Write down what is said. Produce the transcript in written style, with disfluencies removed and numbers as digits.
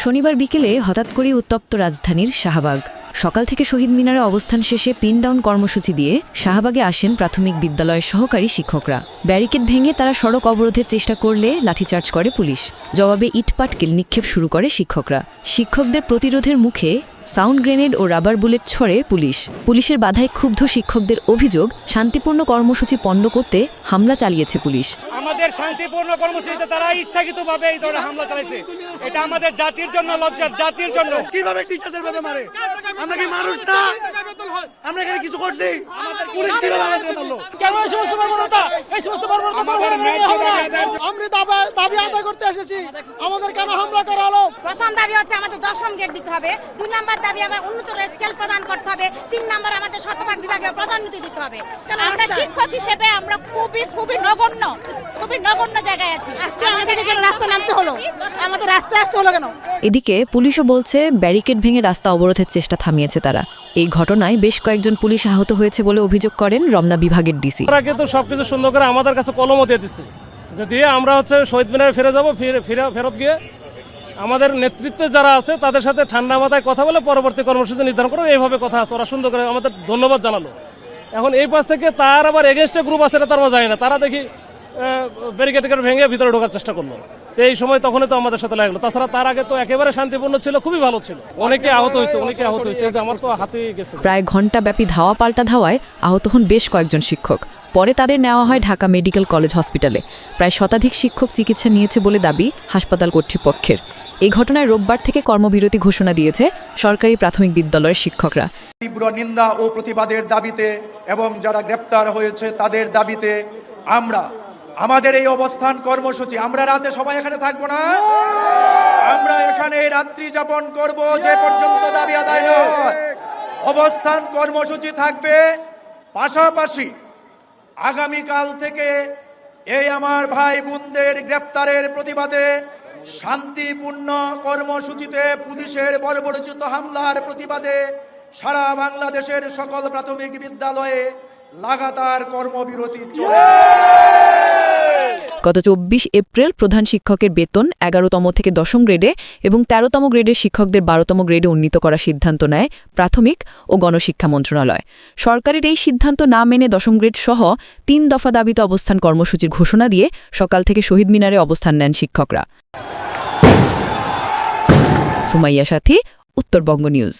শনিবার বিকেলে হঠাৎ করেই উত্তপ্ত রাজধানীর শাহবাগ। সকাল থেকে শহীদ মিনারে অবস্থান শেষে পিন ডাউন কর্মসূচি দিয়ে শাহবাগে আসেন প্রাথমিক বিদ্যালয়ের সহকারী শিক্ষকরা। ব্যারিকেড ভেঙে তারা সড়ক অবরোধের চেষ্টা করলে লাঠিচার্জ করে পুলিশ। জবাবে ইটপাটকেল নিক্ষেপ শুরু করে শিক্ষকরা। শিক্ষকদের প্রতিরোধের মুখে সাউন্ড গ্রেনেড ও রাবার বুলেট ছড়ে পুলিশ। পুলিশের বাধায় ক্ষুব্ধ শিক্ষকদের অভিযোগ, শান্তিপূর্ণ কর্মসূচি পণ্ড করতে হামলা চালিয়েছে পুলিশ। আমাদের শান্তিপূর্ণ কর্মসূচিতে তারা ইচ্ছাকৃতভাবে এই ধরনের হামলা চালাইছে। এটা আমাদের জাতির জন্য লজ্জার, জাতির জন্য। কিভাবে টিচারদের ভাবে মারে? আমরা কি মানুষ না? আমরা এখানে কিছু করছি? পুলিশ কিভাবে আমাদের মারলো? কেন এই সমস্ত বর্বরতা? এই সমস্ত বর্বরতা আমরা দাবি আদায় করতে এসেছি, আমাদের কেন হামলা করা হলো? প্রথম দাবি হচ্ছে আমাদের 10ম গ্রেড দিতে হবে। 2 নাম্বার দাবি আমার উন্নত স্কেল প্রদান করতে হবে। 3 নাম্বার আমাদের শতভাগ বিভাগে পদোন্নতি দিতে হবে। আমরা শিক্ষক হিসেবে আমরা খুবই নগণ্য জায়গায় আছি। আজকে আমাদেরকে কেন রাস্তা নামতে হলো? আমাদের রাস্তায় আসতে হলো কেন? এদিকে পুলিশও বলছে ব্যারিকেড ভেঙে রাস্তা অবরোধের চেষ্টা থামিয়েছে তারা। এই ঘটনায় বেশ কয়েকজন পুলিশ আহত হয়েছে বলে অভিযোগ করেন রমনা বিভাগের ডিসি। তারা কিন্তু সবকিছু সুন্দর করে আমাদের কাছে কলমও দিয়ে দিচ্ছে, যে দিয়ে আমরা শহীদ মিনারে ফিরে যাব। ফেরত গিয়ে আমাদের নেতৃত্বে যারা আছে তাদের সাথে ঠান্ডা মাথায় কথা বলে পরবর্তী কর্মসূচি নির্ধারণ করে। এইভাবে কথা আছে, ওরা সুন্দর করে আমাদের ধন্যবাদ জানালো। এখন এই পাশ থেকে তার আবার এগেনস্টে গ্রুপ আছে, তার যায় না। তারা দেখি ব্যারিকেড ভেঙে ভিতরে ঢোকার চেষ্টা করলো। তো এই সময় তখনই তো আমাদের সাথে লাগলো। তাছাড়া তার আগে তো একেবারে শান্তিপূর্ণ ছিল, খুবই ভালো ছিল। অনেকে আহত হয়েছে, আমার তো হাতে গেছে। প্রায় ঘণ্টাব্যাপী ধাওয়া পাল্টা ধাওয়ায় আহত হন বেশ কয়েকজন শিক্ষক। পরে তাদের নেওয়া হয় ঢাকা মেডিকেল কলেজ হসপিটালে। প্রায় শতাধিক শিক্ষক চিকিৎসা নিয়েছে বলে দাবি হাসপাতাল কর্তৃপক্ষের। এই ঘটনায় রোববার থেকে কর্মবিরতি ঘোষণা দিয়েছে সরকারি প্রাথমিক বিদ্যালয়ের শিক্ষকরা। তীব্র নিন্দা ও প্রতিবাদের দাবিতে এবং যারা গ্রেপ্তার হয়েছে তাদের দাবিতে আমাদের এই অবস্থান কর্মসূচি, আমরা রাতে সবাই এখানে থাকবো না, আমরা এখানে রাত্রি যাপন করব যে পর্যন্ত দাবি আদায় হয়। অবস্থান কর্মসূচি থাকবে। পাশাপাশি আগামীকাল থেকে এই আমার ভাই বোনদের গ্রেপ্তারের প্রতিবাদে শান্তিপূর্ণ কর্মসূচিতে পুলিশের বর্বরোচিত হামলার প্রতিবাদে সারা বাংলাদেশের সকল প্রাথমিক বিদ্যালয়ে লাগাতার কর্মবিরতি চলছে। গত 24 এপ্রিল প্রধান শিক্ষকের বেতন 11তম থেকে 10ম গ্রেডে এবং 13তম গ্রেডের শিক্ষকদের 12তম গ্রেডে উন্নীত করার সিদ্ধান্ত নেয় প্রাথমিক ও গণশিক্ষা মন্ত্রণালয়। সরকারের এই সিদ্ধান্ত না মেনে 10ম গ্রেড সহ 3 দফা দাবিতে অবস্থান কর্মসূচির ঘোষণা দিয়ে সকাল থেকে শহীদ মিনারে অবস্থান নেন শিক্ষকরা। সুমাইয়া সাথী, উত্তরবঙ্গ নিউজ।